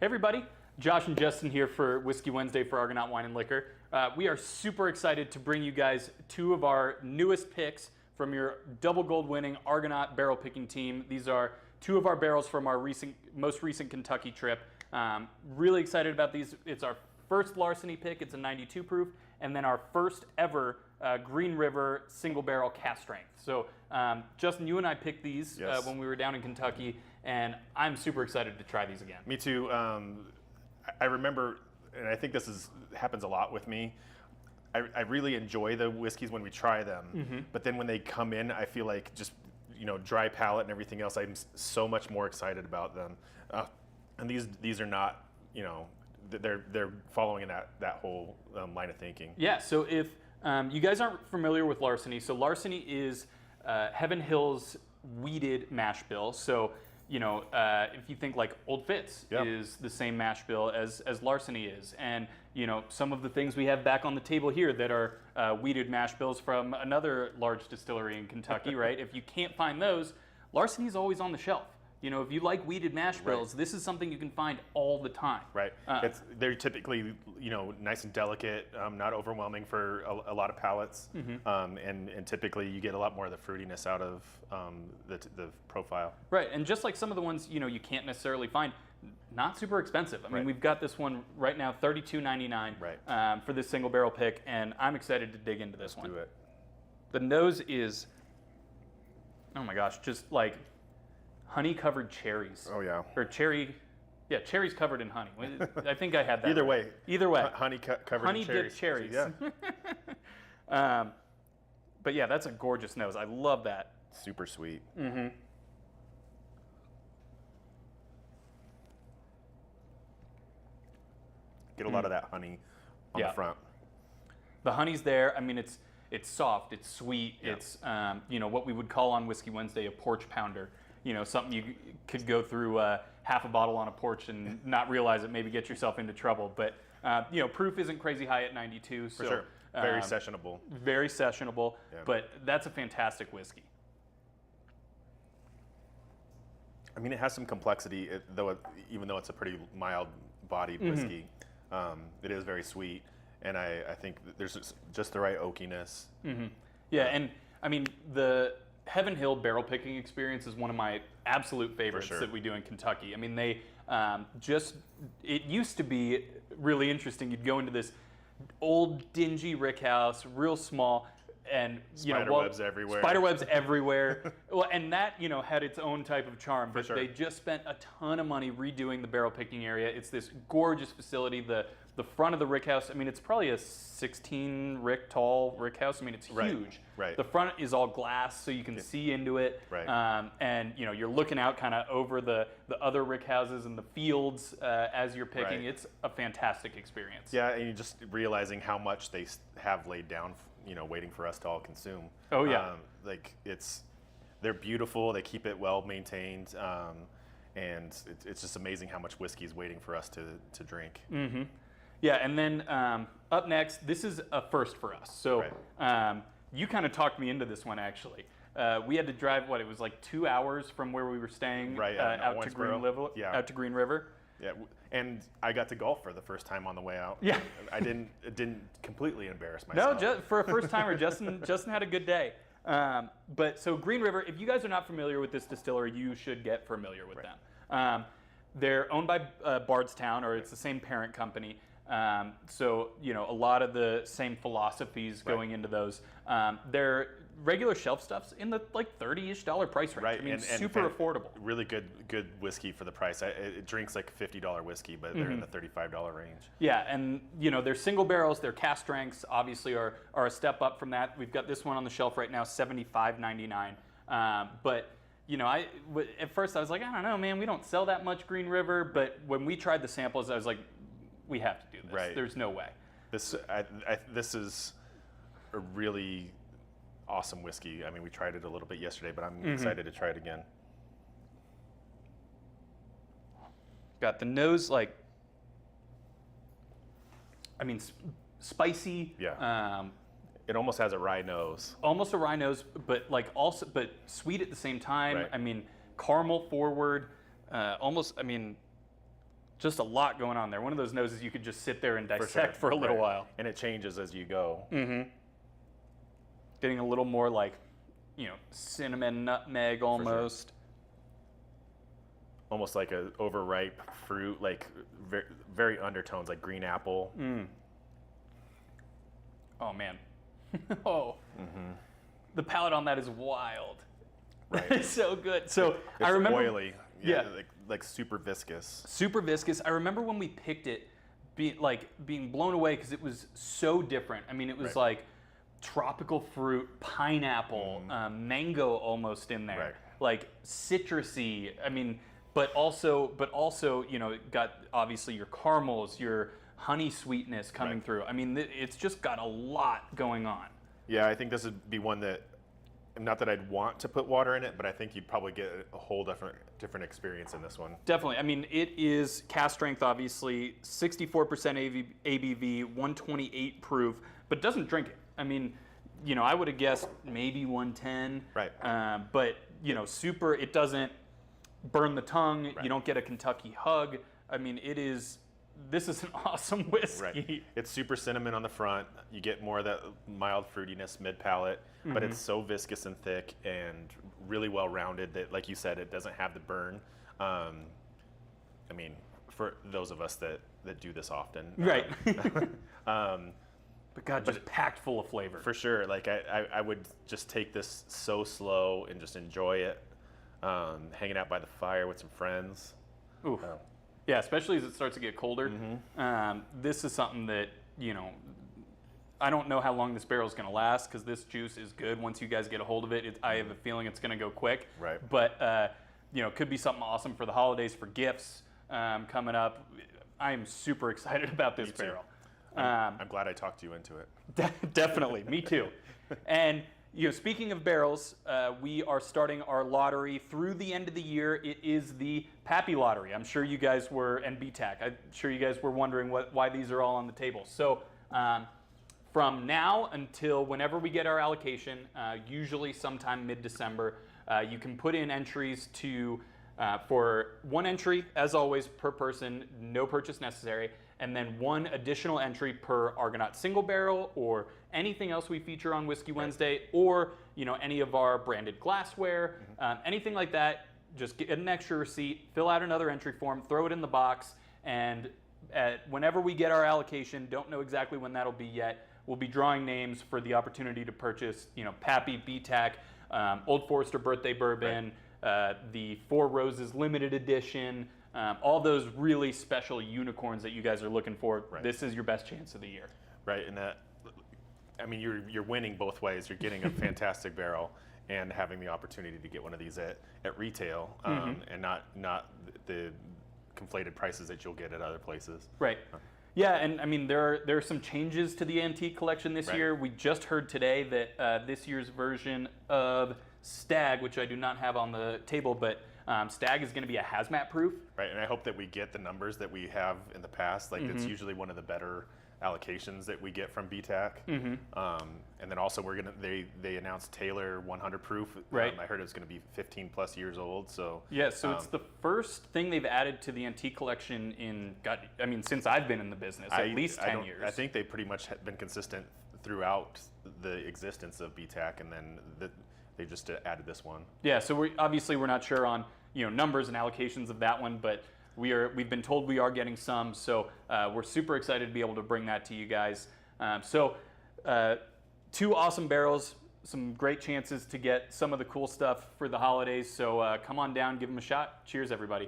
Hey everybody, Josh and Justin here for Whiskey Wednesday for Argonaut Wine and Liquor. We are super excited to bring you guys two of our newest picks from your double gold winning Argonaut barrel picking team. These are two of our barrels from our most recent Kentucky trip. Really excited about these. It's our first Larceny pick, it's a 92 proof, and then our first ever Green River single barrel cask strength. So Justin, you and I picked these when we were down in Kentucky, and I'm super excited to try these again. Me too. I remember, and I think this happens a lot with me, I really enjoy the whiskeys when we try them, but then when they come in, I feel like just, dry palate and everything else, I'm so much more excited about them. And these are not, they're following in that whole line of thinking. Yeah, so if you guys aren't familiar with Larceny, so Larceny is Heaven Hill's wheated mash bill. So, if you think like Old Fitz is the same mash bill as Larceny is. And, some of the things we have back on the table here that are wheated mash bills from another large distillery in Kentucky, right? If you can't find those, Larceny's always on the shelf. If you like wheated mash bills, this is something you can find all the time. Right. They're typically, nice and delicate, not overwhelming for a lot of palates, and typically you get a lot more of the fruitiness out of the profile. Right, and just like some of the ones you can't necessarily find, not super expensive. I mean, we've got this one right now, $32.99 for this single barrel pick, and I'm excited to dig into this one. Do it. The nose is, oh my gosh, just like honey-covered cherries. Oh yeah. Or cherries covered in honey. I think I had that. Either right. way. Either way. Honey covered honey in cherries. Dipped cherries. Yeah. But yeah, that's a gorgeous nose. I love that. Super sweet. Get a lot of that honey on the front. The honey's there. I mean, it's soft, it's sweet, it's what we would call on Whiskey Wednesday a porch pounder. Something you could go through half a bottle on a porch and not realize it, maybe get yourself into trouble. But proof isn't crazy high at 92, so for sure. Very sessionable. Very sessionable, but that's a fantastic whiskey. I mean, it has some complexity, even though it's a pretty mild-bodied whiskey. It is very sweet, and I think that there's just the right oakiness. Yeah, and I mean, the Heaven Hill barrel picking experience is one of my absolute favorites that we do in Kentucky. I mean, they it used to be really interesting. You'd go into this old dingy rick house, real small, and spiderwebs everywhere. Spiderwebs everywhere. Well, and that had its own type of charm. But they just spent a ton of money redoing the barrel picking area. It's this gorgeous facility. The front of the rick house, I mean, it's probably a 16 rick tall rick house. I mean, it's huge. Right. The front is all glass, so you can see into it. Right. And you're looking out kind of over the other rick houses and the fields as you're picking. It's a fantastic experience. Yeah, and you're just realizing how much they have laid down, waiting for us to all consume. Oh yeah. They're beautiful. They keep it well maintained, and it's just amazing how much whiskey is waiting for us to drink. Yeah, and then up next, this is a first for us. So you kind of talked me into this one, actually. We had to drive, it was like 2 hours from where we were staying out to Green River. Yeah, and I got to golf for the first time on the way out. Yeah. It didn't completely embarrass myself. No, for a first timer, Justin had a good day. But so Green River, if you guys are not familiar with this distillery, you should get familiar with them. They're owned by Bardstown, or it's the same parent company. So, a lot of the same philosophies going into those. Their regular shelf stuff's in the $30-ish price range. Right. I mean, super affordable. Really good whiskey for the price. It drinks like $50 whiskey, but they're in the $35 range. Yeah, and their single barrels, their cask strengths obviously are a step up from that. We've got this one on the shelf right now, $75.99. But at first I was like, I don't know, man, we don't sell that much Green River. But when we tried the samples, I was like, we have to do this. Right. There's no way. This is a really awesome whiskey. I mean, we tried it a little bit yesterday, but I'm excited to try it again. Got the nose spicy. Yeah. It almost has a rye nose. Almost a rye nose, but but sweet at the same time. Right. I mean, caramel forward. Almost. I mean, Just a lot going on there. One of those noses you could just sit there and dissect for sure. a little Right. while. And it changes as you go. Getting a little more like, cinnamon, nutmeg almost. Almost like a overripe fruit, like very, very undertones, like green apple. Oh man. Oh. The palate on that is wild. Right. It's so good. So It's I remember oily. Yeah. Like super viscous. super viscous. I remember when we picked it, being blown away because it was so different. I mean, it was Right. like tropical fruit, pineapple, mango almost in there, Right. like citrusy. I mean, but also, it got obviously your caramels, your honey sweetness coming Right. through. I mean, it's just got a lot going on. Yeah, I think this would be one that, not that I'd want to put water in it, but I think you'd probably get a whole different experience in this one. Definitely. I mean, it is cast strength, obviously, 64% ABV, 128 proof, but doesn't drink it. I mean, I would have guessed maybe 110. Right. But, super, it doesn't burn the tongue. Right. You don't get a Kentucky hug. I mean, this is an awesome whiskey. Right. It's super cinnamon on the front. You get more of that mild fruitiness mid palate, but it's so viscous and thick and really well rounded that, like you said, it doesn't have the burn. I mean, for those of us that do this often, Right. But God, just packed full of flavor. for sure. Like I would just take this so slow and just enjoy it, hanging out by the fire with some friends. Oof. Oh. Yeah, especially as it starts to get colder. This is something that, I don't know how long this barrel is going to last because this juice is good. Once you guys get a hold of it, I have a feeling it's going to go quick. Right. But, could be something awesome for the holidays, for gifts coming up. I am super excited about this Me too. barrel. I'm glad I talked you into it. Definitely, me too. And speaking of barrels, we are starting our lottery through the end of the year. It is the Pappy Lottery. I'm sure you guys and BTAC. I'm sure you guys were wondering why these are all on the table. So from now until whenever we get our allocation, usually sometime mid-December, you can put in entries for one entry, as always, per person, no purchase necessary, and then one additional entry per Argonaut single barrel or anything else we feature on Whiskey Wednesday, or any of our branded glassware, anything like that. Just get an extra receipt, fill out another entry form, throw it in the box, and whenever we get our allocation, don't know exactly when that'll be yet, we'll be drawing names for the opportunity to purchase, Pappy, BTAC, Old Forester Birthday Bourbon, the Four Roses Limited Edition, all those really special unicorns that you guys are looking for. Right. This is your best chance of the year. Right, and I mean, you're winning both ways. You're getting a fantastic barrel and having the opportunity to get one of these at retail, and not the conflated prices that you'll get at other places. Right. Yeah, and I mean there are some changes to the antique collection this Right. year. We just heard today that this year's version of Stag, which I do not have on the table, but Stag is going to be a hazmat proof. Right, and I hope that we get the numbers that we have in the past. Like it's usually one of the better allocations that we get from BTAC. And then also they announced Taylor 100 proof. Right. I heard it was going to be 15 plus years old. So Yeah, so it's the first thing they've added to the antique collection since I've been in the business, at least 10 years. I think they pretty much have been consistent throughout the existence of BTAC, and then they just added this one. Yeah, so we're not sure on numbers and allocations of that one, but we've been told we are getting some, so we're super excited to be able to bring that to you guys. Two awesome barrels, some great chances to get some of the cool stuff for the holidays. So come on down, give them a shot. Cheers, everybody.